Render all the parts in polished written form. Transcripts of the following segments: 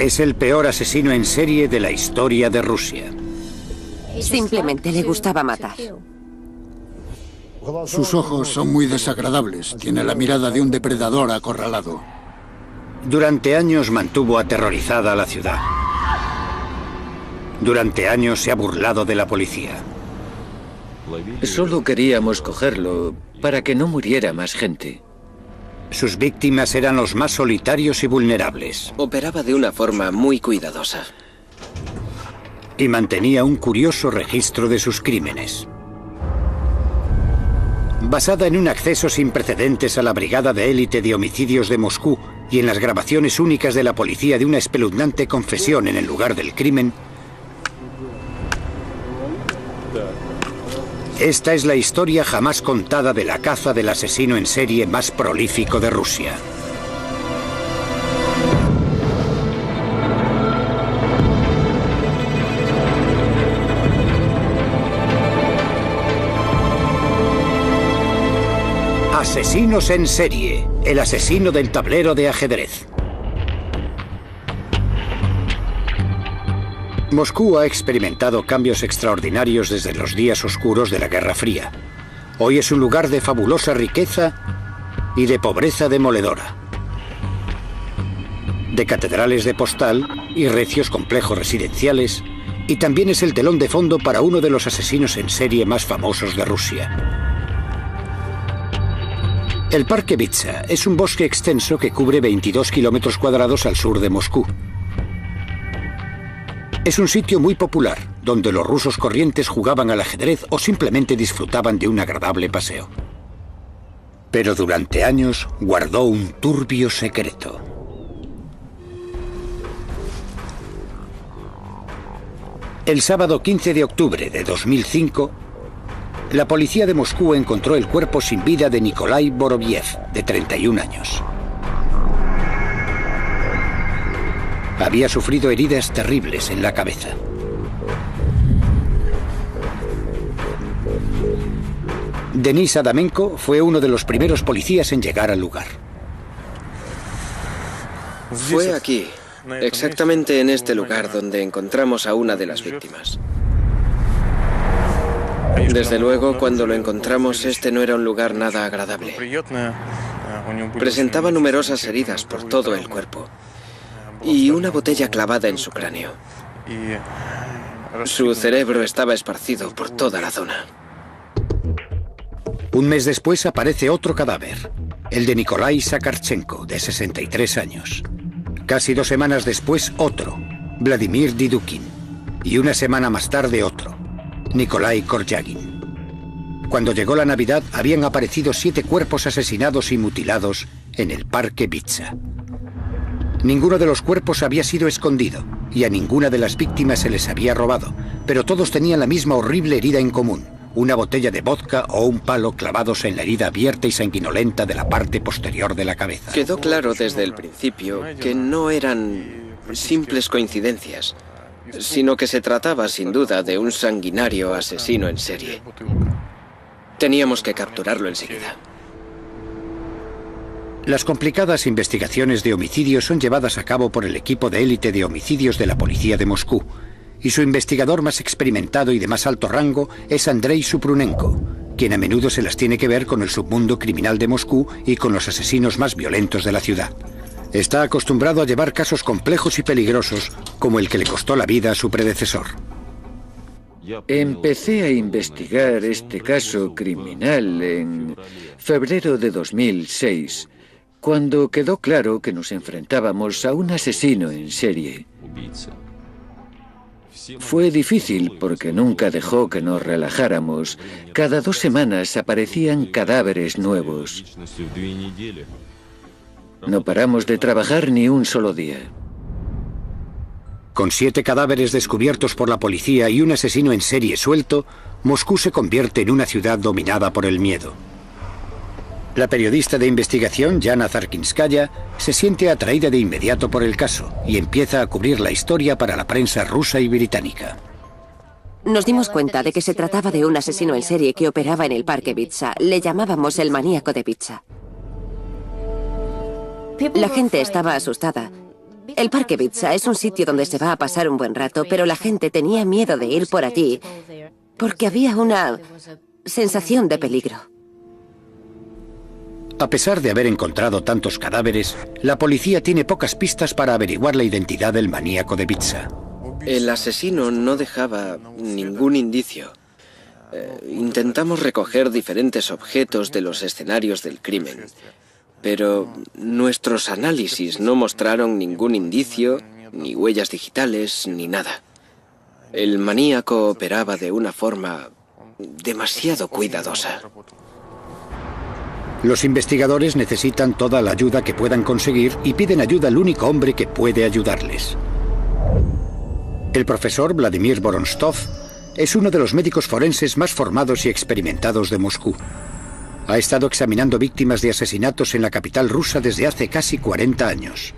Es el peor asesino en serie de la historia de Rusia. Simplemente le gustaba matar. Sus ojos son muy desagradables. Tiene la mirada de un depredador acorralado. Durante años mantuvo aterrorizada a la ciudad. Durante años se ha burlado de la policía. Solo queríamos cogerlo para que no muriera más gente. Sus víctimas eran los más solitarios y vulnerables. Operaba de una forma muy cuidadosa. Y mantenía un curioso registro de sus crímenes. Basada en un acceso sin precedentes a la Brigada de Élite de Homicidios de Moscú y en las grabaciones únicas de la policía de una espeluznante confesión en el lugar del crimen, esta es la historia jamás contada de la caza del asesino en serie más prolífico de Rusia. Asesinos en serie, el asesino del tablero de ajedrez. Moscú ha experimentado cambios extraordinarios desde los días oscuros de la Guerra Fría. Hoy es un lugar de fabulosa riqueza y de pobreza demoledora. De catedrales de postal y recios complejos residenciales, y también es el telón de fondo para uno de los asesinos en serie más famosos de Rusia. El Parque Vitsa es un bosque extenso que cubre 22 kilómetros cuadrados al sur de Moscú. Es un sitio muy popular, donde los rusos corrientes jugaban al ajedrez o simplemente disfrutaban de un agradable paseo. Pero durante años guardó un turbio secreto. El sábado 15 de octubre de 2005, la policía de Moscú encontró el cuerpo sin vida de Nikolai Boroviev, de 31 años. Había sufrido heridas terribles en la cabeza. Denis Adamenko fue uno de los primeros policías en llegar al lugar. Fue aquí, exactamente en este lugar, donde encontramos a una de las víctimas. Desde luego, cuando lo encontramos, este no era un lugar nada agradable. Presentaba numerosas heridas por todo el cuerpo y una botella clavada en su cráneo. Su cerebro estaba esparcido por toda la zona. Un mes después aparece otro cadáver, el de Nikolai Sakharchenko, de 63 años. Casi 2 semanas después, otro, Vladimir Didukin. Y una semana más tarde, otro, Nikolai Koryagin. Cuando llegó la Navidad, habían aparecido 7 cuerpos asesinados y mutilados en el Parque Vitsa. Ninguno de los cuerpos había sido escondido y a ninguna de las víctimas se les había robado, pero todos tenían la misma horrible herida en común, una botella de vodka o un palo clavados en la herida abierta y sanguinolenta de la parte posterior de la cabeza. Quedó claro desde el principio que no eran simples coincidencias, sino que se trataba sin duda de un sanguinario asesino en serie. Teníamos que capturarlo enseguida. Las complicadas investigaciones de homicidios son llevadas a cabo por el equipo de élite de homicidios de la policía de Moscú, y su investigador más experimentado y de más alto rango es Andrei Supronenko, quien a menudo se las tiene que ver con el submundo criminal de Moscú y con los asesinos más violentos de la ciudad. Está acostumbrado a llevar casos complejos y peligrosos, como el que le costó la vida a su predecesor. Empecé a investigar este caso criminal en febrero de 2006, cuando quedó claro que nos enfrentábamos a un asesino en serie. Fue difícil porque nunca dejó que nos relajáramos. Cada 2 semanas aparecían cadáveres nuevos. No paramos de trabajar ni un solo día. Con 7 cadáveres descubiertos por la policía y un asesino en serie suelto, Moscú se convierte en una ciudad dominada por el miedo. La periodista de investigación, Yana Zarkinskaya, se siente atraída de inmediato por el caso y empieza a cubrir la historia para la prensa rusa y británica. Nos dimos cuenta de que se trataba de un asesino en serie que operaba en el Parque Vitsa. Le llamábamos el maníaco de Vitsa. La gente estaba asustada El Parque Bitsa es un sitio donde se va a pasar un buen rato, pero la gente tenía miedo de ir por allí porque había una sensación de peligro. A pesar de haber encontrado tantos cadáveres, la policía tiene pocas pistas para averiguar la identidad del maníaco de Bitsa. El asesino no dejaba ningún indicio. Intentamos recoger diferentes objetos de los escenarios del crimen, pero nuestros análisis no mostraron ningún indicio, ni huellas digitales, ni nada. El maníaco operaba de una forma demasiado cuidadosa. Los investigadores necesitan toda la ayuda que puedan conseguir y piden ayuda al único hombre que puede ayudarles. El profesor Vladimir Vorontsov es uno de los médicos forenses más formados y experimentados de Moscú. Ha estado examinando víctimas de asesinatos en la capital rusa desde hace casi 40 años.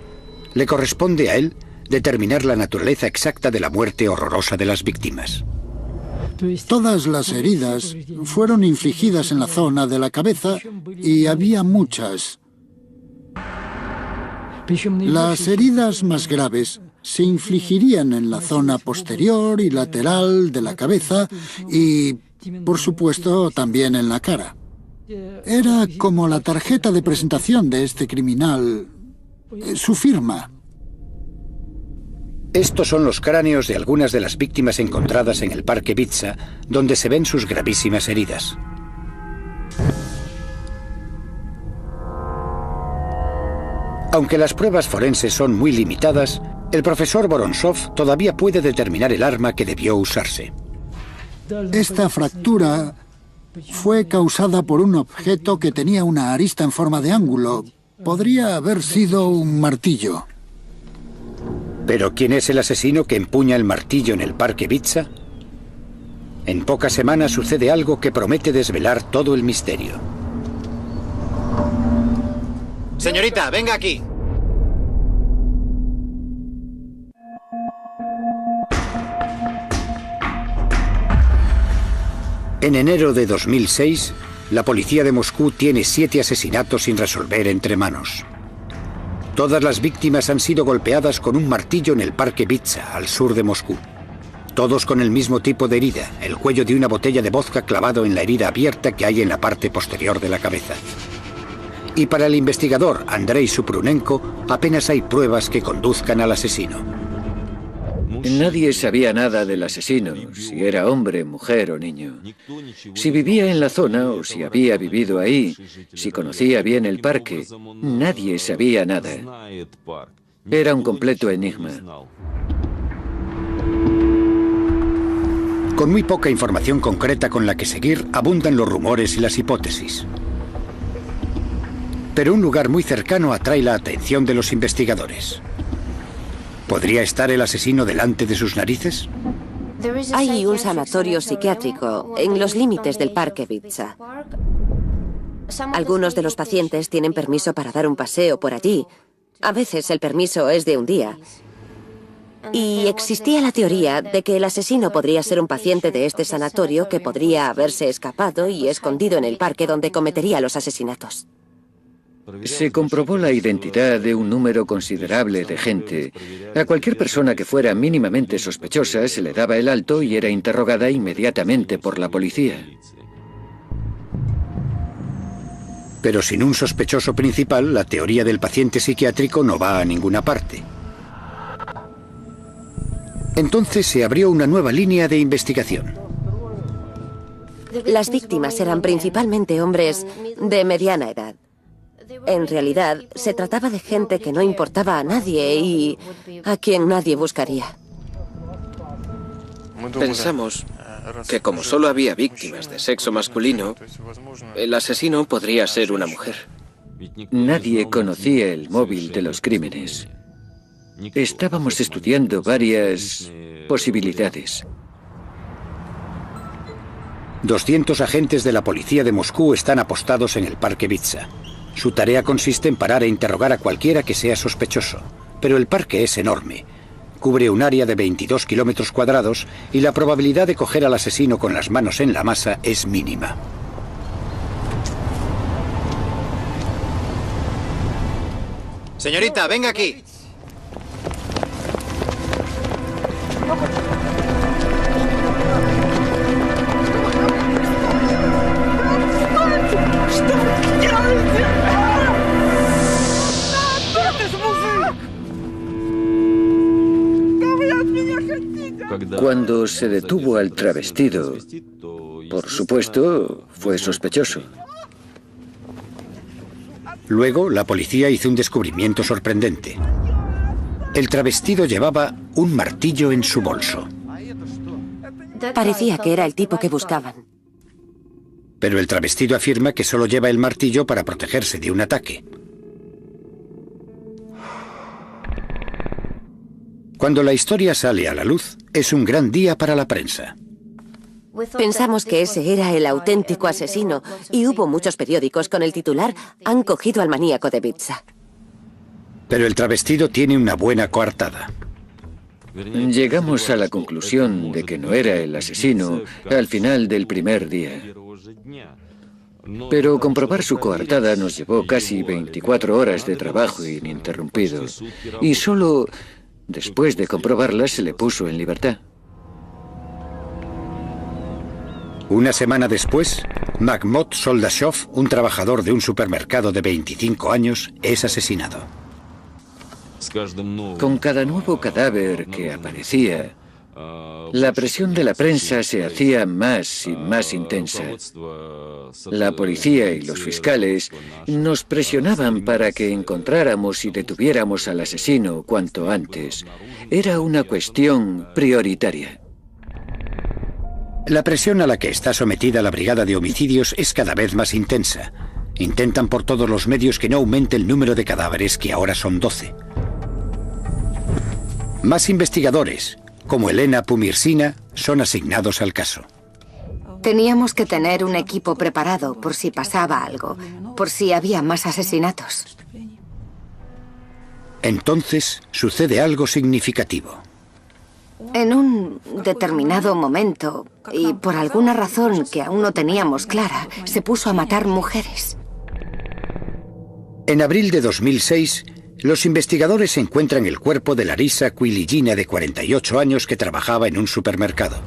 Le corresponde a él determinar la naturaleza exacta de la muerte horrorosa de las víctimas. Todas las heridas fueron infligidas en la zona de la cabeza y había muchas. Las heridas más graves se infligirían en la zona posterior y lateral de la cabeza y, por supuesto, también en la cara. Era como la tarjeta de presentación de este criminal, su firma. Estos son los cráneos de algunas de las víctimas encontradas en el Parque Bitsa, donde se ven sus gravísimas heridas. Aunque las pruebas forenses son muy limitadas, el profesor Vorontsov todavía puede determinar el arma que debió usarse. Esta fractura fue causada por un objeto que tenía una arista en forma de ángulo. Podría haber sido un martillo. ¿Pero quién es el asesino que empuña el martillo en el Parque Bitsa? En pocas semanas sucede algo que promete desvelar todo el misterio. Señorita, venga aquí. En enero de 2006, la policía de Moscú tiene 7 asesinatos sin resolver entre manos. Todas las víctimas han sido golpeadas con un martillo en el Parque Bitsa, al sur de Moscú. Todos con el mismo tipo de herida, el cuello de una botella de vodka clavado en la herida abierta que hay en la parte posterior de la cabeza. Y para el investigador Andrei Supronenko, apenas hay pruebas que conduzcan al asesino. Nadie sabía nada del asesino, si era hombre, mujer o niño. Si vivía en la zona o si había vivido ahí, si conocía bien el parque, nadie sabía nada. Era un completo enigma. Con muy poca información concreta con la que seguir, abundan los rumores y las hipótesis. Pero un lugar muy cercano atrae la atención de los investigadores. ¿Podría estar el asesino delante de sus narices? Hay un sanatorio psiquiátrico en los límites del Parque Bitsa. Algunos de los pacientes tienen permiso para dar un paseo por allí. A veces el permiso es de un día. Y existía la teoría de que el asesino podría ser un paciente de este sanatorio que podría haberse escapado y escondido en el parque donde cometería los asesinatos. Se comprobó la identidad de un número considerable de gente. A cualquier persona que fuera mínimamente sospechosa se le daba el alto y era interrogada inmediatamente por la policía. Pero sin un sospechoso principal, la teoría del paciente psiquiátrico no va a ninguna parte. Entonces se abrió una nueva línea de investigación. Las víctimas eran principalmente hombres de mediana edad. En realidad, se trataba de gente que no importaba a nadie y a quien nadie buscaría. Pensamos que como solo había víctimas de sexo masculino, el asesino podría ser una mujer. Nadie conocía el móvil de los crímenes. Estábamos estudiando varias posibilidades. 200 agentes de la policía de Moscú están apostados en el Parque Bitsa. Su tarea consiste en parar e interrogar a cualquiera que sea sospechoso. Pero el parque es enorme. Cubre un área de 22 kilómetros cuadrados y la probabilidad de coger al asesino con las manos en la masa es mínima. Señorita, venga aquí. Cuando se detuvo al travestido, por supuesto, fue sospechoso. Luego, la policía hizo un descubrimiento sorprendente. El travestido llevaba un martillo en su bolso. Parecía que era el tipo que buscaban. Pero el travestido afirma que solo lleva el martillo para protegerse de un ataque. Cuando la historia sale a la luz, es un gran día para la prensa. Pensamos que ese era el auténtico asesino y hubo muchos periódicos con el titular «Han cogido al maníaco de Ibiza». Pero el travestido tiene una buena coartada. Llegamos a la conclusión de que no era el asesino al final del primer día. Pero comprobar su coartada nos llevó casi 24 horas de trabajo ininterrumpido. Y solo después de comprobarla se le puso en libertad. Una semana después, Mahmoud Soldashov, un trabajador de un supermercado de 25 años, es asesinado. Con cada nuevo cadáver que aparecía, la presión de la prensa se hacía más y más intensa. La policía y los fiscales nos presionaban para que encontráramos y detuviéramos al asesino cuanto antes. Era una cuestión prioritaria. La presión a la que está sometida la Brigada de Homicidios es cada vez más intensa. Intentan por todos los medios que no aumente el número de cadáveres, que ahora son 12. Más investigadores, como Elena Pumirsina, son asignados al caso. Teníamos que tener un equipo preparado por si pasaba algo, por si había más asesinatos. Entonces sucede algo significativo. En un determinado momento, y por alguna razón que aún no teníamos clara, se puso a matar mujeres. En abril de 2006, los investigadores encuentran el cuerpo de Larisa Quiligina, de 48 años, que trabajaba en un supermercado.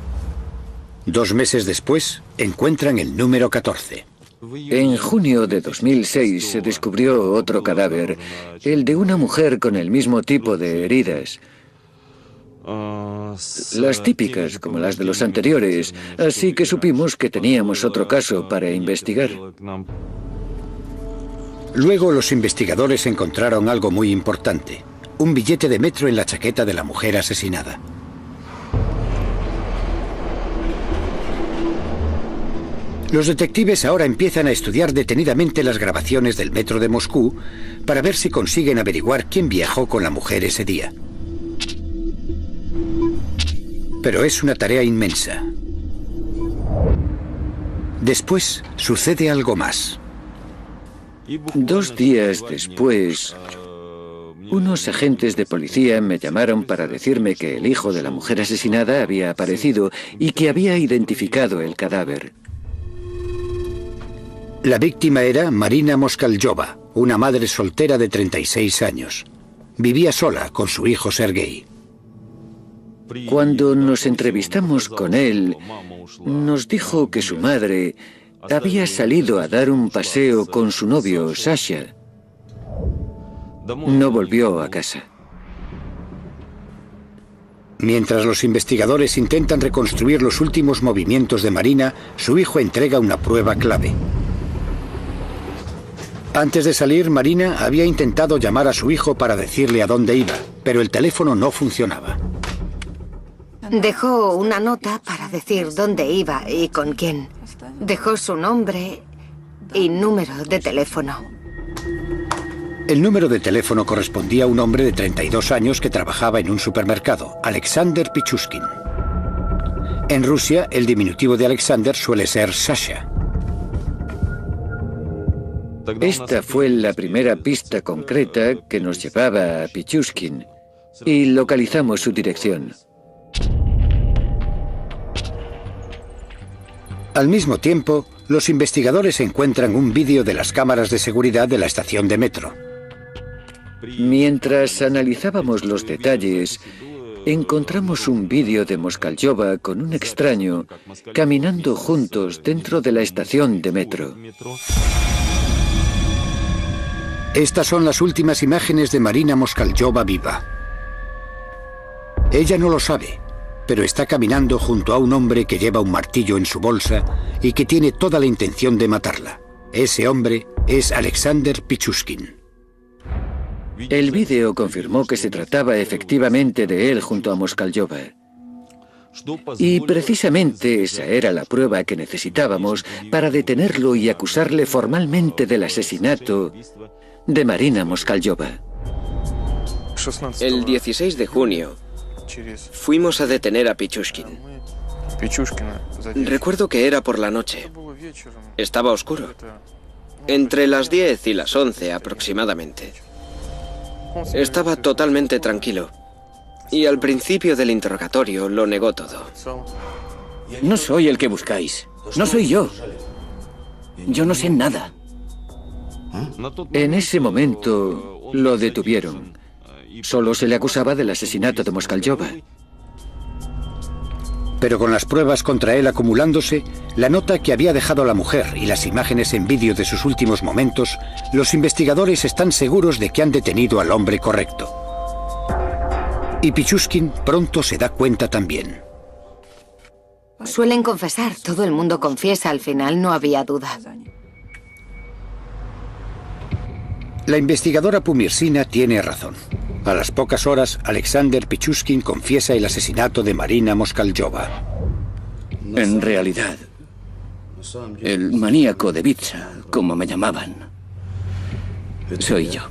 2 meses después, encuentran el número 14. En junio de 2006 se descubrió otro cadáver, el de una mujer con el mismo tipo de heridas. Las típicas, como las de los anteriores, así que supimos que teníamos otro caso para investigar. Luego los investigadores encontraron algo muy importante: un billete de metro en la chaqueta de la mujer asesinada. Los detectives ahora empiezan a estudiar detenidamente las grabaciones del metro de Moscú para ver si consiguen averiguar quién viajó con la mujer ese día. Pero es una tarea inmensa. Después sucede algo más. 2 días después, unos agentes de policía me llamaron para decirme que el hijo de la mujer asesinada había aparecido y que había identificado el cadáver. La víctima era Marina Moskaljova, una madre soltera de 36 años. Vivía sola con su hijo Sergei. Cuando nos entrevistamos con él, nos dijo que su madre había salido a dar un paseo con su novio, Sasha. No volvió a casa. Mientras los investigadores intentan reconstruir los últimos movimientos de Marina, su hijo entrega una prueba clave. Antes de salir, Marina había intentado llamar a su hijo para decirle a dónde iba, pero el teléfono no funcionaba. Dejó una nota para decir dónde iba y con quién. Dejó su nombre y número de teléfono. El número de teléfono correspondía a un hombre de 32 años que trabajaba en un supermercado, Alexander Pichushkin. En Rusia, el diminutivo de Alexander suele ser Sasha. Esta fue la primera pista concreta que nos llevaba a Pichushkin y localizamos su dirección. Al mismo tiempo, los investigadores encuentran un vídeo de las cámaras de seguridad de la estación de metro. Mientras analizábamos los detalles, encontramos un vídeo de Moskaljova con un extraño caminando juntos dentro de la estación de metro. Estas son las últimas imágenes de Marina Moskaljova viva. Ella no lo sabe, pero está caminando junto a un hombre que lleva un martillo en su bolsa y que tiene toda la intención de matarla. Ese hombre es Alexander Pichushkin. El vídeo confirmó que se trataba efectivamente de él junto a Moskalyova. Y precisamente esa era la prueba que necesitábamos para detenerlo y acusarle formalmente del asesinato de Marina Moskalyova. El 16 de junio fuimos a detener a Pichushkin. Recuerdo que era por la noche. Estaba oscuro. Entre las 10 y las 11 aproximadamente. Estaba totalmente tranquilo. Y al principio del interrogatorio lo negó todo. No soy el que buscáis. No soy yo. Yo no sé nada. En ese momento lo detuvieron. Solo se le acusaba del asesinato de Moskalyova. Pero con las pruebas contra él acumulándose, la nota que había dejado la mujer y las imágenes en vídeo de sus últimos momentos, los investigadores están seguros de que han detenido al hombre correcto. Y Pichushkin pronto se da cuenta también. Suelen confesar, todo el mundo confiesa, al final no había duda. La investigadora Pumirsina tiene razón. A las pocas horas, Alexander Pichushkin confiesa el asesinato de Marina Moskalyova. En realidad, el maníaco de Vitsa, como me llamaban, soy yo.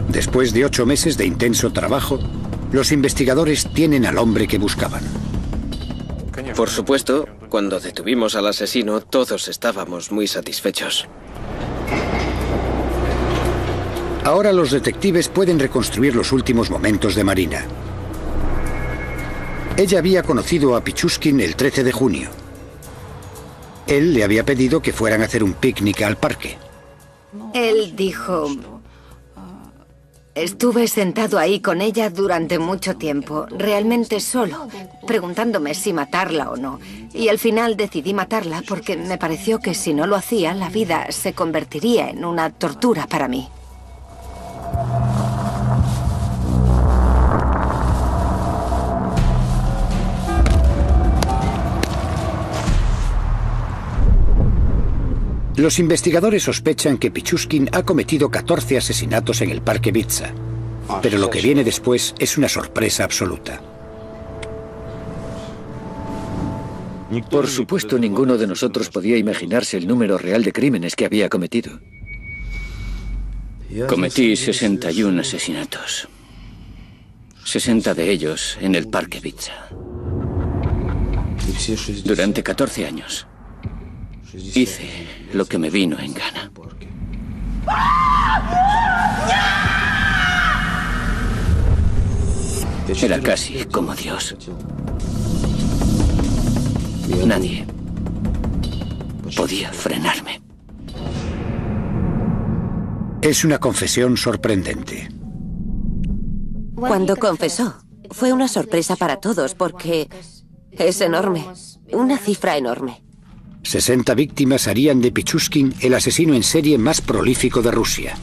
Después de 8 meses de intenso trabajo, los investigadores tienen al hombre que buscaban. Por supuesto, cuando detuvimos al asesino, todos estábamos muy satisfechos. Ahora los detectives pueden reconstruir los últimos momentos de Marina. Ella había conocido a Pichushkin el 13 de junio. Él le había pedido que fueran a hacer un picnic al parque. Él dijo: estuve sentado ahí con ella durante mucho tiempo, realmente solo, preguntándome si matarla o no. Y al final decidí matarla porque me pareció que si no lo hacía, la vida se convertiría en una tortura para mí. Los investigadores sospechan que Pichushkin ha cometido 14 asesinatos en el parque Vitsa, pero lo que viene después es una sorpresa absoluta. Por supuesto, ninguno de nosotros podía imaginarse el número real de crímenes que había cometido. Cometí 61 asesinatos. 60 de ellos en el parque Vitsa. Durante 14 años. Hice lo que me vino en gana. Era casi como Dios. Nadie podía frenarme. Es una confesión sorprendente. Cuando confesó, fue una sorpresa para todos porque es enorme, una cifra enorme. 60 víctimas harían de Pichushkin el asesino en serie más prolífico de Rusia.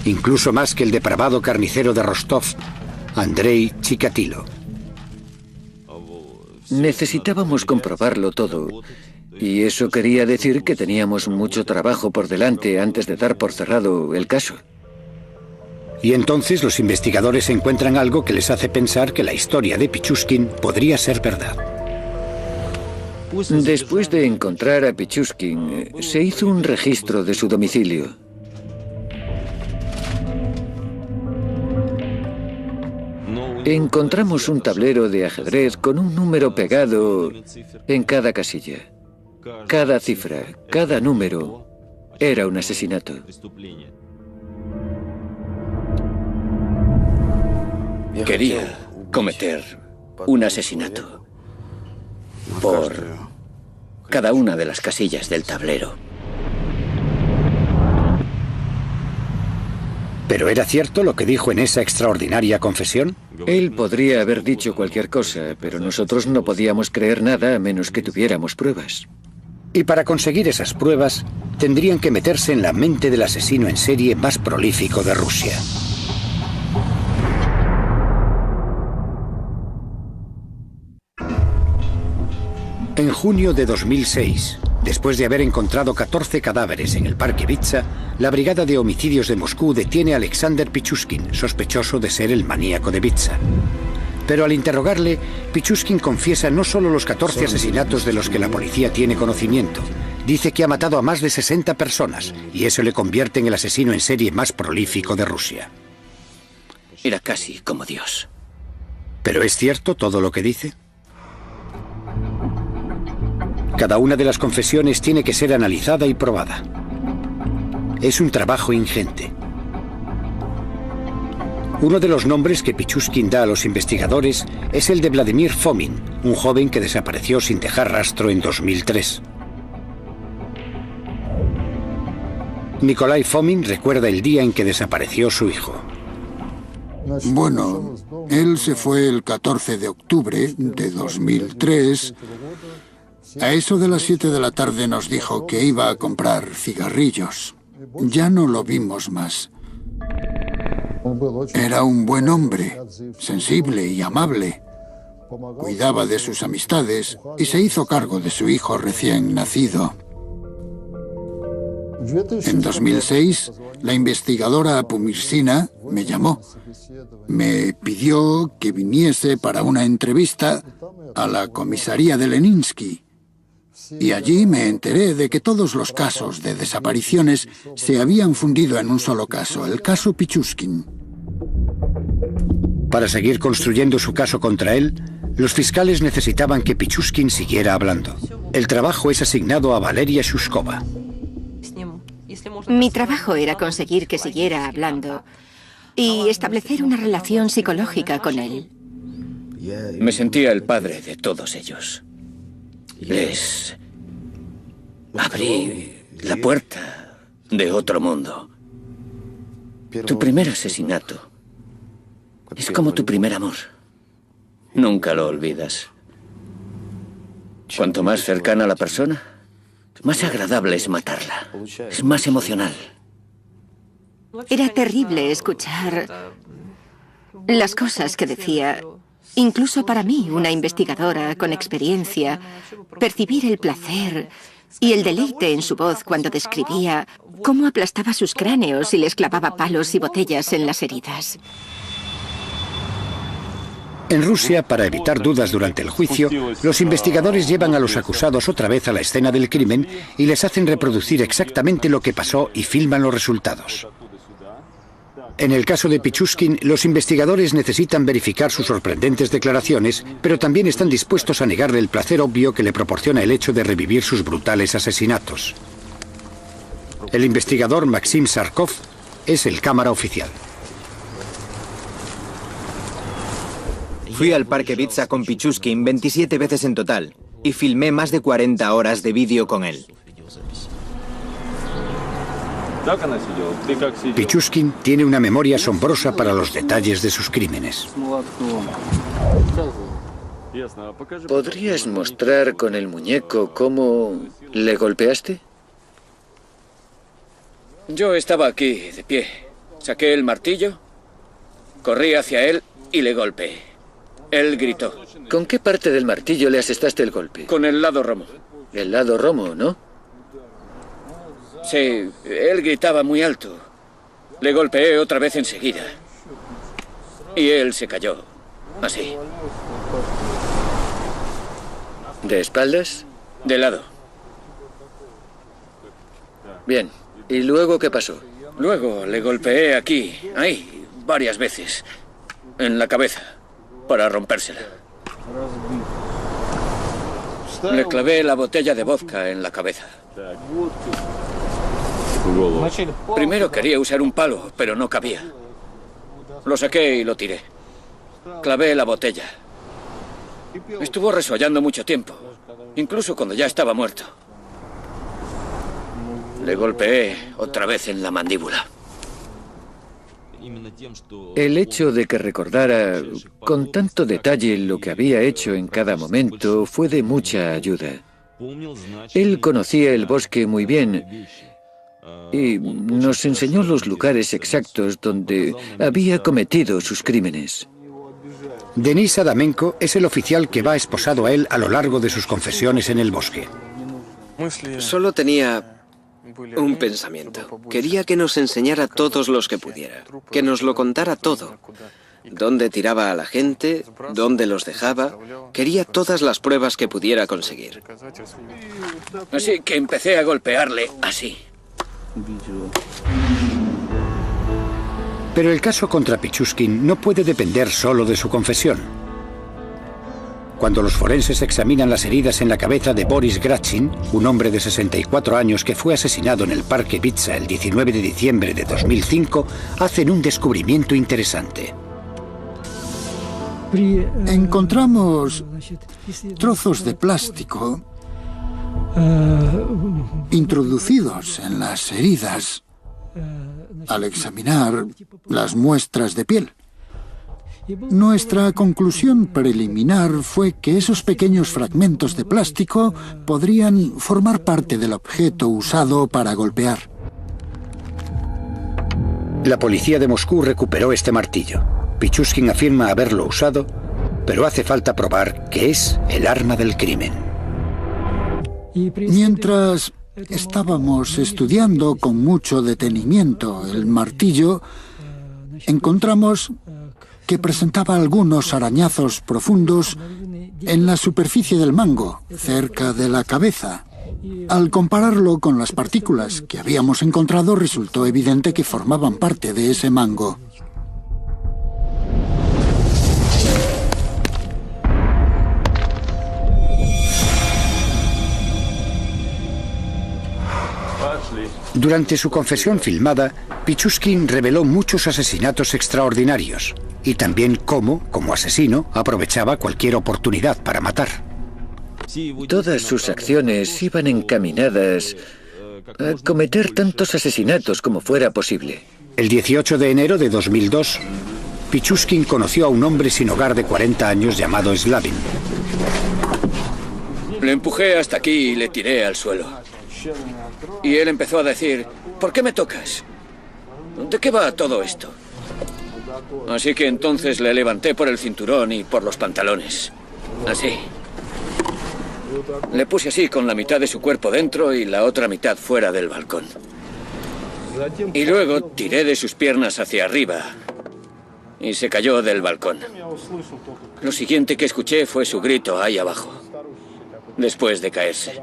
Incluso más que el depravado carnicero de Rostov, Andrei Chikatilo. Necesitábamos comprobarlo todo, y eso quería decir que teníamos mucho trabajo por delante antes de dar por cerrado el caso. Y entonces los investigadores encuentran algo que les hace pensar que la historia de Pichushkin podría ser verdad. Después de encontrar a Pichushkin, se hizo un registro de su domicilio. Encontramos un tablero de ajedrez con un número pegado en cada casilla. Cada cifra, cada número, era un asesinato. Quería cometer un asesinato por cada una de las casillas del tablero. ¿Pero era cierto lo que dijo en esa extraordinaria confesión? Él podría haber dicho cualquier cosa, pero nosotros no podíamos creer nada a menos que tuviéramos pruebas. Y para conseguir esas pruebas, tendrían que meterse en la mente del asesino en serie más prolífico de Rusia. En junio de 2006, después de haber encontrado 14 cadáveres en el Parque Vitsa, la Brigada de Homicidios de Moscú detiene a Alexander Pichushkin, sospechoso de ser el maníaco de Vitsa. Pero al interrogarle, Pichushkin confiesa no solo los 14 asesinatos de los que la policía tiene conocimiento, dice que ha matado a más de 60 personas, y eso le convierte en el asesino en serie más prolífico de Rusia. Era casi como Dios. ¿Pero es cierto todo lo que dice? Cada una de las confesiones tiene que ser analizada y probada. Es un trabajo ingente. Uno de los nombres que Pichushkin da a los investigadores es el de Vladimir Fomin, un joven que desapareció sin dejar rastro en 2003. Nikolai Fomin recuerda el día en que desapareció su hijo. Bueno, él se fue el 14 de octubre de 2003. A eso de las 7 de la tarde nos dijo que iba a comprar cigarrillos. Ya no lo vimos más. Era un buen hombre, sensible y amable. Cuidaba de sus amistades y se hizo cargo de su hijo recién nacido. En 2006, la investigadora Pumirsina me llamó. Me pidió que viniese para una entrevista a la comisaría de Leninsky. Y allí me enteré de que todos los casos de desapariciones se habían fundido en un solo caso, el caso Pichushkin. Para seguir construyendo su caso contra él, los fiscales necesitaban que Pichushkin siguiera hablando. El trabajo es asignado a Valeria Shushkova. Mi trabajo era conseguir que siguiera hablando y establecer una relación psicológica con él. Me sentía el padre de todos ellos. Les abrí la puerta de otro mundo. Tu primer asesinato es como tu primer amor. Nunca lo olvidas. Cuanto más cercana a la persona, más agradable es matarla. Es más emocional. Era terrible escuchar las cosas que decía. Incluso para mí, una investigadora con experiencia, percibir el placer y el deleite en su voz cuando describía cómo aplastaba sus cráneos y les clavaba palos y botellas en las heridas. En Rusia, para evitar dudas durante el juicio, los investigadores llevan a los acusados otra vez a la escena del crimen y les hacen reproducir exactamente lo que pasó y filman los resultados. En el caso de Pichushkin, los investigadores necesitan verificar sus sorprendentes declaraciones, pero también están dispuestos a negarle el placer obvio que le proporciona el hecho de revivir sus brutales asesinatos. El investigador Maxim Sarkov es el cámara oficial. Fui al Parque Vitsa con Pichushkin 27 veces en total y filmé más de 40 horas de vídeo con él. Pichushkin tiene una memoria asombrosa para los detalles de sus crímenes. ¿Podrías mostrar con el muñeco cómo le golpeaste? Yo estaba aquí, de pie. Saqué el martillo, corrí hacia él y le golpeé. Él gritó. ¿Con qué parte del martillo le asestaste el golpe? Con el lado romo. El lado romo, ¿no? Sí, él gritaba muy alto. Le golpeé otra vez enseguida. Y él se cayó. Así. ¿De espaldas? De lado. Bien. ¿Y luego qué pasó? Luego le golpeé aquí, ahí, varias veces. En la cabeza, para rompérsela. Le clavé la botella de vodka en la cabeza. Primero quería usar un palo, pero no cabía. Lo saqué y lo tiré. Clavé la botella. Estuvo resollando mucho tiempo, incluso cuando ya estaba muerto. Le golpeé otra vez en la mandíbula. El hecho de que recordara con tanto detalle lo que había hecho en cada momento fue de mucha ayuda. Él conocía el bosque muy bien y nos enseñó los lugares exactos donde había cometido sus crímenes. Denis Adamenko es el oficial que va esposado a él a lo largo de sus confesiones en el bosque. Solo tenía un pensamiento. Quería que nos enseñara todos los que pudiera, que nos lo contara todo. Dónde tiraba a la gente, dónde los dejaba. Quería todas las pruebas que pudiera conseguir. Así que empecé a golpearle así. Pero el caso contra Pichushkin no puede depender solo de su confesión. Cuando los forenses examinan las heridas en la cabeza de Boris Grachin, un hombre de 64 años que fue asesinado en el Parque Vitsa el 19 de diciembre de 2005, hacen un descubrimiento interesante. Encontramos trozos de plástico introducidos en las heridas al examinar las muestras de piel. Nuestra conclusión preliminar fue que esos pequeños fragmentos de plástico podrían formar parte del objeto usado para golpear. La policía de Moscú recuperó este martillo. Pichushkin afirma haberlo usado, pero hace falta probar que es el arma del crimen. Mientras estábamos estudiando con mucho detenimiento el martillo, encontramos que presentaba algunos arañazos profundos en la superficie del mango, cerca de la cabeza. Al compararlo con las partículas que habíamos encontrado, resultó evidente que formaban parte de ese mango. Durante su confesión filmada, Pichushkin reveló muchos asesinatos extraordinarios y también cómo, como asesino, aprovechaba cualquier oportunidad para matar. Todas sus acciones iban encaminadas a cometer tantos asesinatos como fuera posible. El 18 de enero de 2002, Pichushkin conoció a un hombre sin hogar de 40 años llamado Slavin. Le empujé hasta aquí y le tiré al suelo. Y él empezó a decir, ¿por qué me tocas? ¿De qué va todo esto? Así que entonces le levanté por el cinturón y por los pantalones. Así. Le puse así con la mitad de su cuerpo dentro y la otra mitad fuera del balcón. Y luego tiré de sus piernas hacia arriba y se cayó del balcón. Lo siguiente que escuché fue su grito ahí abajo, después de caerse.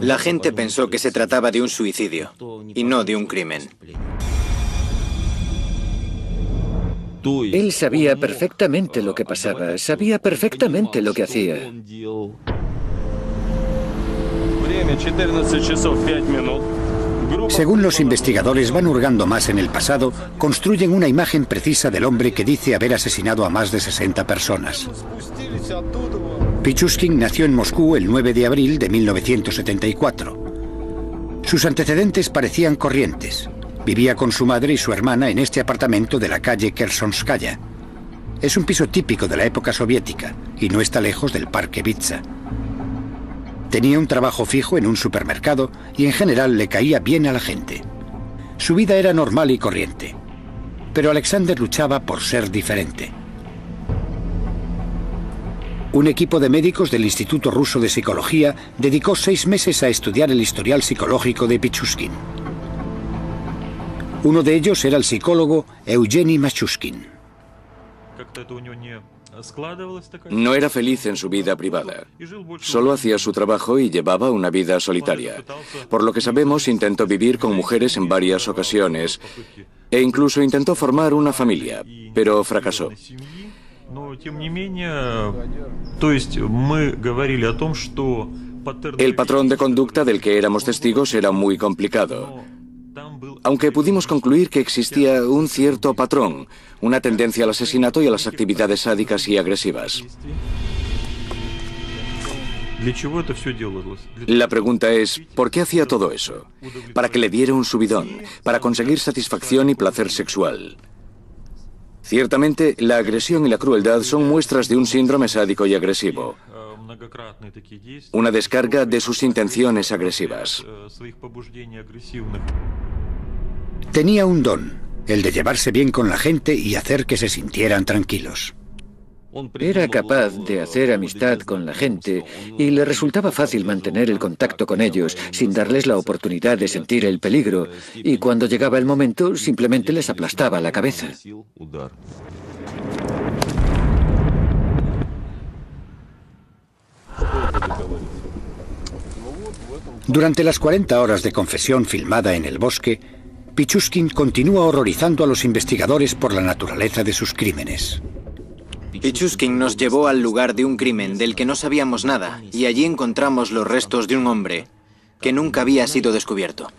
La gente pensó que se trataba de un suicidio y no de un crimen. Él sabía perfectamente lo que pasaba, sabía perfectamente lo que hacía. Según los investigadores van hurgando más en el pasado, construyen una imagen precisa del hombre que dice haber asesinado a más de 60 personas. Pichushkin nació en Moscú el 9 de abril de 1974. Sus antecedentes parecían corrientes. Vivía con su madre y su hermana en este apartamento de la calle Kersonskaya. Es un piso típico de la época soviética y no está lejos del Parque Vitsa. Tenía un trabajo fijo en un supermercado y en general le caía bien a la gente. Su vida era normal y corriente. Pero Alexander luchaba por ser diferente. Un equipo de médicos del Instituto Ruso de Psicología dedicó 6 meses a estudiar el historial psicológico de Pichushkin. Uno de ellos era el psicólogo Eugeni Machushkin. No era feliz en su vida privada. Solo hacía su trabajo y llevaba una vida solitaria. Por lo que sabemos, intentó vivir con mujeres en varias ocasiones e incluso intentó formar una familia, pero fracasó. El patrón de conducta del que éramos testigos era muy complicado. Aunque pudimos concluir que existía un cierto patrón, una tendencia al asesinato y a las actividades sádicas y agresivas. La pregunta es, ¿por qué hacía todo eso? Para que le diera un subidón, para conseguir satisfacción y placer sexual. Ciertamente, la agresión y la crueldad son muestras de un síndrome sádico y agresivo. Una descarga de sus intenciones agresivas. Tenía un don. el de llevarse bien con la gente y hacer que se sintieran tranquilos. Era capaz de hacer amistad con la gente y le resultaba fácil mantener el contacto con ellos sin darles la oportunidad de sentir el peligro, y cuando llegaba el momento simplemente les aplastaba la cabeza. Durante las 40 horas de confesión filmada en el bosque, Pichushkin continúa horrorizando a los investigadores por la naturaleza de sus crímenes. Pichushkin nos llevó al lugar de un crimen del que no sabíamos nada, y allí encontramos los restos de un hombre que nunca había sido descubierto.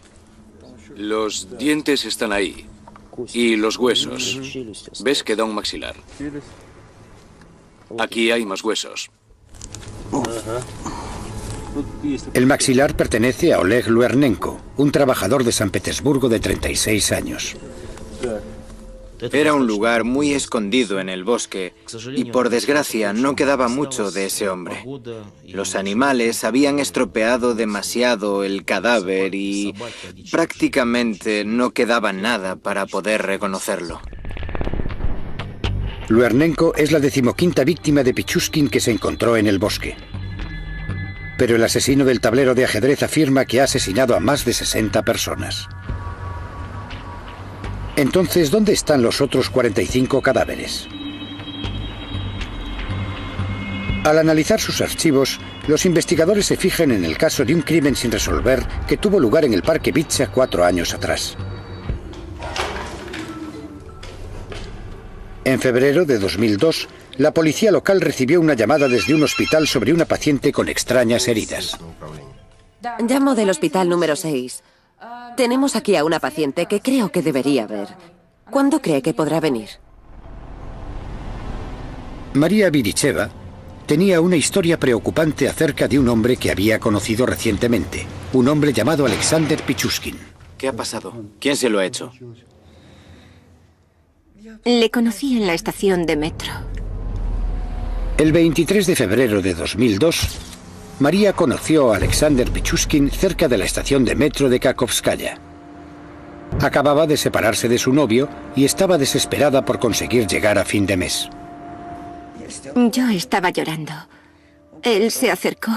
Los dientes están ahí. Y los huesos. ¿Ves? Queda un maxilar. Aquí hay más huesos. El maxilar pertenece a Oleg Luernenko, un trabajador de San Petersburgo de 36 años. Era un lugar muy escondido en el bosque y, por desgracia, no quedaba mucho de ese hombre. Los animales habían estropeado demasiado el cadáver y prácticamente no quedaba nada para poder reconocerlo. Luernenko es la 15ª víctima de Pichushkin que se encontró en el bosque. Pero el asesino del tablero de ajedrez afirma que ha asesinado a más de 60 personas. Entonces, ¿dónde están los otros 45 cadáveres? Al analizar sus archivos, los investigadores se fijan en el caso de un crimen sin resolver que tuvo lugar en el Parque Vitsa 4 años atrás. En febrero de 2002, la policía local recibió una llamada desde un hospital sobre una paciente con extrañas heridas. Llamo del hospital número 6. Tenemos aquí a una paciente que creo que debería ver. ¿Cuándo cree que podrá venir? María Viricheva tenía una historia preocupante acerca de un hombre que había conocido recientemente. Un hombre llamado Alexander Pichushkin. ¿Qué ha pasado? ¿Quién se lo ha hecho? Le conocí en la estación de metro. El 23 de febrero de 2002, María conoció a Alexander Pichushkin cerca de la estación de metro de Kakhovskaya. Acababa de separarse de su novio y estaba desesperada por conseguir llegar a fin de mes. Yo estaba llorando. Él se acercó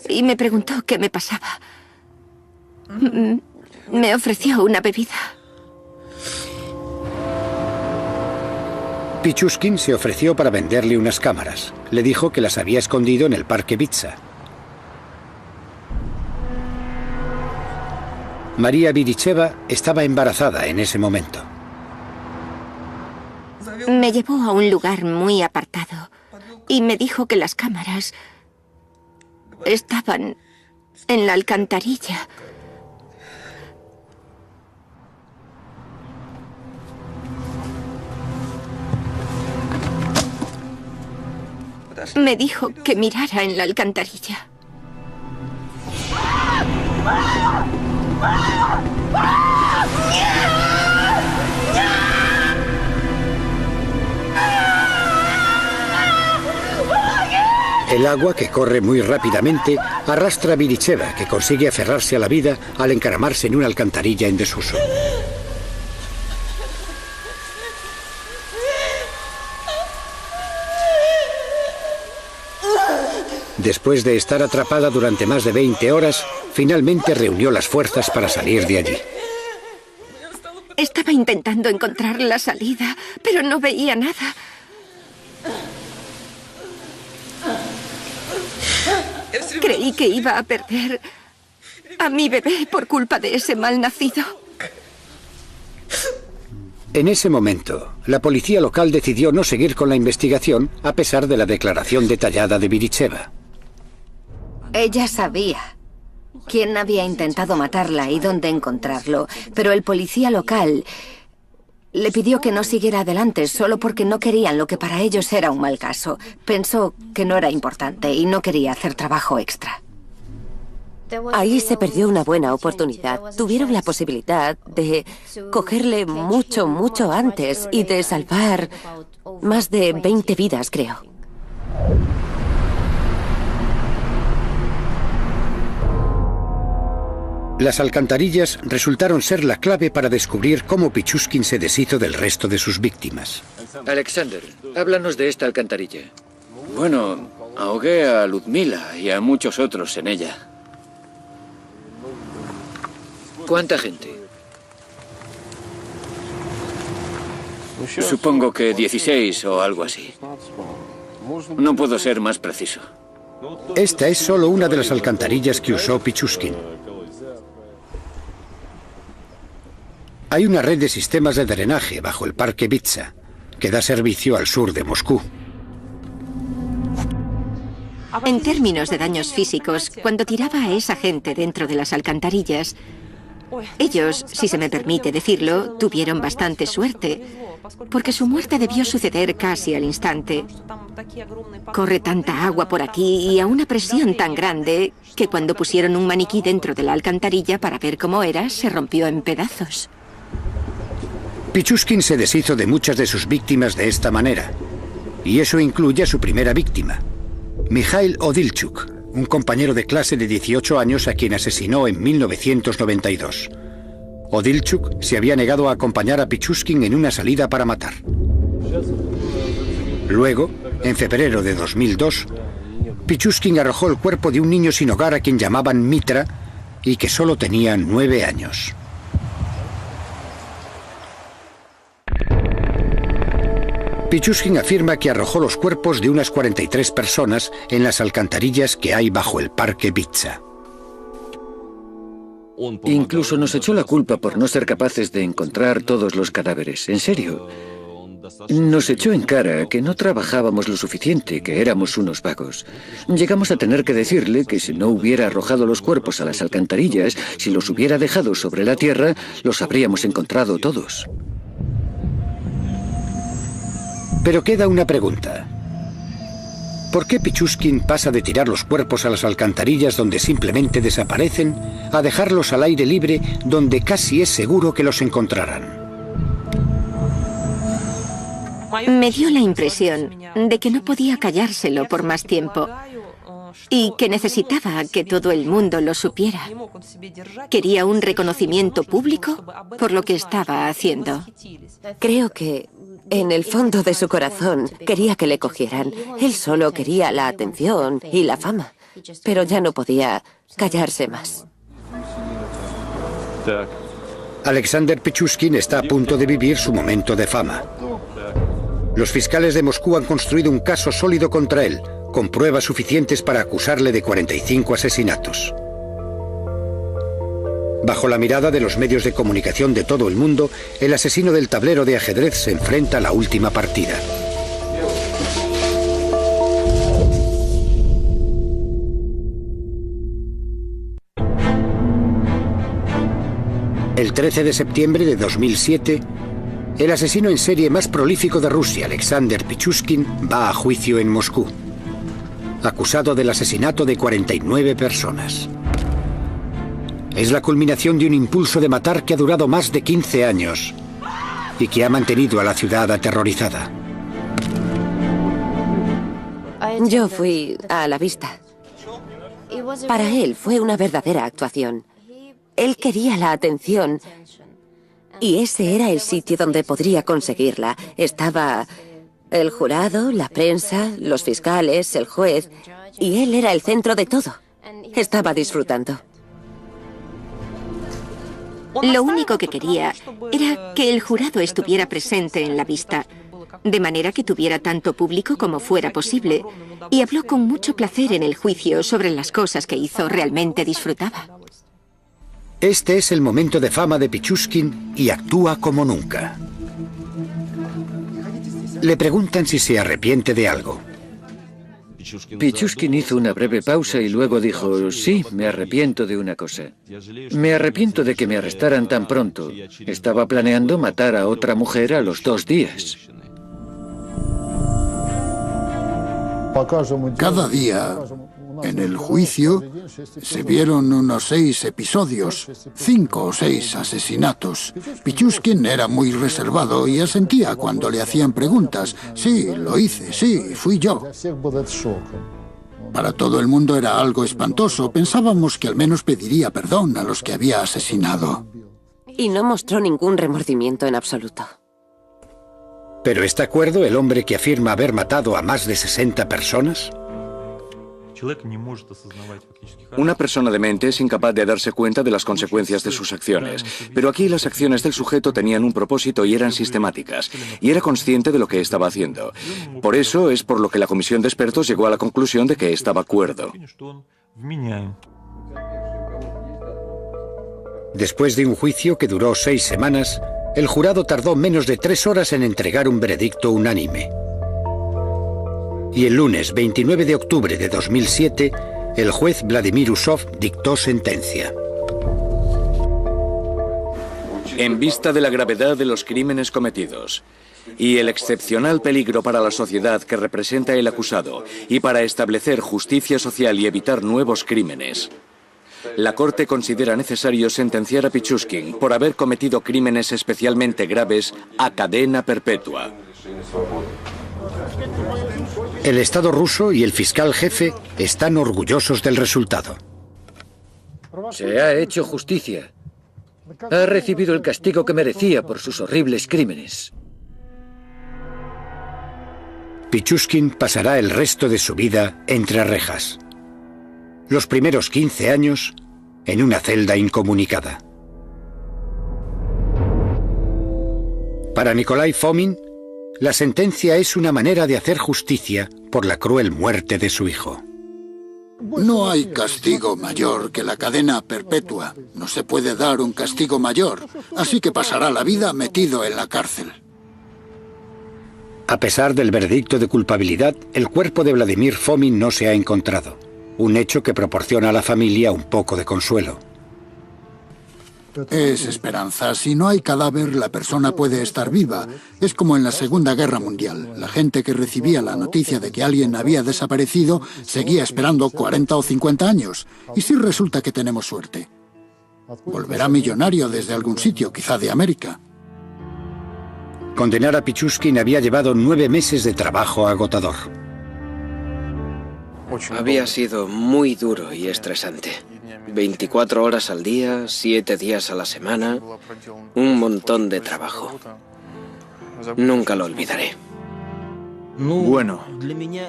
y me preguntó qué me pasaba. Me ofreció una bebida. Pichushkin se ofreció para venderle unas cámaras. Le dijo que las había escondido en el Parque Vitsa. María Viricheva estaba embarazada en ese momento. Me llevó a un lugar muy apartado y me dijo que las cámaras estaban en la alcantarilla. Me dijo que mirara en la alcantarilla. El agua, que corre muy rápidamente, arrastra a Viricheva, que consigue aferrarse a la vida al encaramarse en una alcantarilla en desuso. Después de estar atrapada durante más de 20 horas, finalmente reunió las fuerzas para salir de allí. Estaba intentando encontrar la salida, pero no veía nada. Creí que iba a perder a mi bebé por culpa de ese mal nacido. En ese momento, la policía local decidió no seguir con la investigación a pesar de la declaración detallada de Viricheva. Ella sabía quién había intentado matarla y dónde encontrarlo, pero el policía local le pidió que no siguiera adelante solo porque no querían lo que para ellos era un mal caso. Pensó que no era importante y no quería hacer trabajo extra. Ahí se perdió una buena oportunidad. Tuvieron la posibilidad de cogerle mucho, mucho antes y de salvar más de 20 vidas, creo. Las alcantarillas resultaron ser la clave para descubrir cómo Pichushkin se deshizo del resto de sus víctimas. Alexander, háblanos de esta alcantarilla. Bueno, ahogué a Ludmila y a muchos otros en ella. ¿Cuánta gente? Supongo que 16 o algo así. No puedo ser más preciso. Esta es solo una de las alcantarillas que usó Pichushkin. Hay una red de sistemas de drenaje bajo el parque Bitsa, que da servicio al sur de Moscú. En términos de daños físicos, cuando tiraba a esa gente dentro de las alcantarillas, ellos, si se me permite decirlo, tuvieron bastante suerte, porque su muerte debió suceder casi al instante. Corre tanta agua por aquí y a una presión tan grande que cuando pusieron un maniquí dentro de la alcantarilla para ver cómo era, se rompió en pedazos. Pichushkin se deshizo de muchas de sus víctimas de esta manera, y eso incluye a su primera víctima, Mikhail Odilchuk, un compañero de clase de 18 años a quien asesinó en 1992. Odilchuk se había negado a acompañar a Pichushkin en una salida para matar. Luego, en febrero de 2002, Pichushkin arrojó el cuerpo de un niño sin hogar a quien llamaban Mitra y que solo tenía 9 años. Pichushkin afirma que arrojó los cuerpos de unas 43 personas en las alcantarillas que hay bajo el parque Bitsa. Incluso nos echó la culpa por no ser capaces de encontrar todos los cadáveres. En serio. Nos echó en cara que no trabajábamos lo suficiente, que éramos unos vagos. Llegamos a tener que decirle que si no hubiera arrojado los cuerpos a las alcantarillas, si los hubiera dejado sobre la tierra, los habríamos encontrado todos. Pero queda una pregunta. ¿Por qué Pichushkin pasa de tirar los cuerpos a las alcantarillas donde simplemente desaparecen a dejarlos al aire libre donde casi es seguro que los encontrarán? Me dio la impresión de que no podía callárselo por más tiempo y que necesitaba que todo el mundo lo supiera. Quería un reconocimiento público por lo que estaba haciendo. Creo que en el fondo de su corazón quería que le cogieran. Él solo quería la atención y la fama, pero ya no podía callarse más. Alexander Pichushkin está a punto de vivir su momento de fama. Los fiscales de Moscú han construido un caso sólido contra él, con pruebas suficientes para acusarle de 45 asesinatos. Bajo la mirada de los medios de comunicación de todo el mundo, el asesino del tablero de ajedrez se enfrenta a la última partida. El 13 de septiembre de 2007, el asesino en serie más prolífico de Rusia, Alexander Pichushkin, va a juicio en Moscú, acusado del asesinato de 49 personas. Es la culminación de un impulso de matar que ha durado más de 15 años y que ha mantenido a la ciudad aterrorizada. Yo fui a la vista. Para él fue una verdadera actuación. Él quería la atención y ese era el sitio donde podría conseguirla. Estaba el jurado, la prensa, los fiscales, el juez, y él era el centro de todo. Estaba disfrutando. Lo único que quería era que el jurado estuviera presente en la vista, de manera que tuviera tanto público como fuera posible, y habló con mucho placer en el juicio sobre las cosas que hizo. Realmente disfrutaba. Este es el momento de fama de Pichushkin y actúa como nunca. Le preguntan si se arrepiente de algo. Pichushkin hizo una breve pausa y luego dijo, sí, me arrepiento de una cosa. Me arrepiento de que me arrestaran tan pronto. Estaba planeando matar a otra mujer a los 2 días. Cada día, en el juicio, se vieron unos 6 episodios, 5 o 6 asesinatos. Pichushkin era muy reservado y asentía cuando le hacían preguntas. Sí, lo hice, sí, fui yo. Para todo el mundo era algo espantoso. Pensábamos que al menos pediría perdón a los que había asesinado. Y no mostró ningún remordimiento en absoluto. ¿Pero está cuerdo el hombre que afirma haber matado a más de 60 personas? Una persona demente es incapaz de darse cuenta de las consecuencias de sus acciones, pero aquí las acciones del sujeto tenían un propósito y eran sistemáticas, y era consciente de lo que estaba haciendo. Por eso es por lo que la comisión de expertos llegó a la conclusión de que estaba cuerdo. Después de un juicio que duró 6 semanas, el jurado tardó menos de 3 horas en entregar un veredicto unánime. Y el lunes 29 de octubre de 2007, el juez Vladimir Usov dictó sentencia. En vista de la gravedad de los crímenes cometidos y el excepcional peligro para la sociedad que representa el acusado y para establecer justicia social y evitar nuevos crímenes, la Corte considera necesario sentenciar a Pichushkin por haber cometido crímenes especialmente graves a cadena perpetua. El Estado ruso y el fiscal jefe están orgullosos del resultado. Se ha hecho justicia. Ha recibido el castigo que merecía por sus horribles crímenes. Pichushkin pasará el resto de su vida entre rejas. Los primeros 15 años en una celda incomunicada. Para Nikolai Fomin, la sentencia es una manera de hacer justicia por la cruel muerte de su hijo. No hay castigo mayor que la cadena perpetua. No se puede dar un castigo mayor, así que pasará la vida metido en la cárcel. A pesar del veredicto de culpabilidad, el cuerpo de Vladimir Fomin no se ha encontrado. Un hecho que proporciona a la familia un poco de consuelo. Es esperanza. Si no hay cadáver, la persona puede estar viva. Es como en la Segunda Guerra Mundial. La gente que recibía la noticia de que alguien había desaparecido seguía esperando 40 o 50 años. ¿Y si resulta que tenemos suerte? Volverá millonario desde algún sitio, quizá de América. Condenar a Pichushkin había llevado 9 meses de trabajo agotador. Había sido muy duro y estresante. 24 horas al día, 7 días a la semana, un montón de trabajo. Nunca lo olvidaré. Bueno,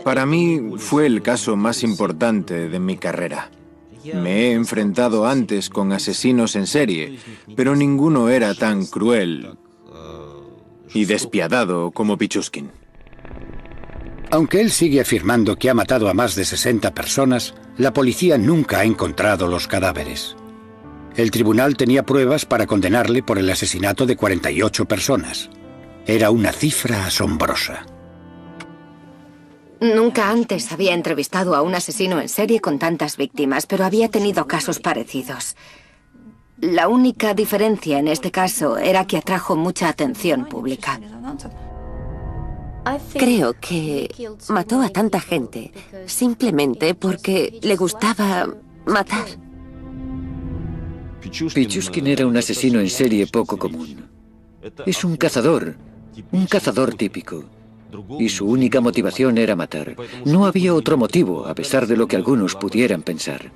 para mí fue el caso más importante de mi carrera. Me he enfrentado antes con asesinos en serie, pero ninguno era tan cruel y despiadado como Pichushkin. Aunque él sigue afirmando que ha matado a más de 60 personas, la policía nunca ha encontrado los cadáveres. El tribunal tenía pruebas para condenarle por el asesinato de 48 personas. Era una cifra asombrosa. Nunca antes había entrevistado a un asesino en serie con tantas víctimas, pero había tenido casos parecidos. La única diferencia en este caso era que atrajo mucha atención pública. Creo que mató a tanta gente simplemente porque le gustaba matar. Pichushkin era un asesino en serie poco común. Es un cazador típico. Y su única motivación era matar. No había otro motivo, a pesar de lo que algunos pudieran pensar.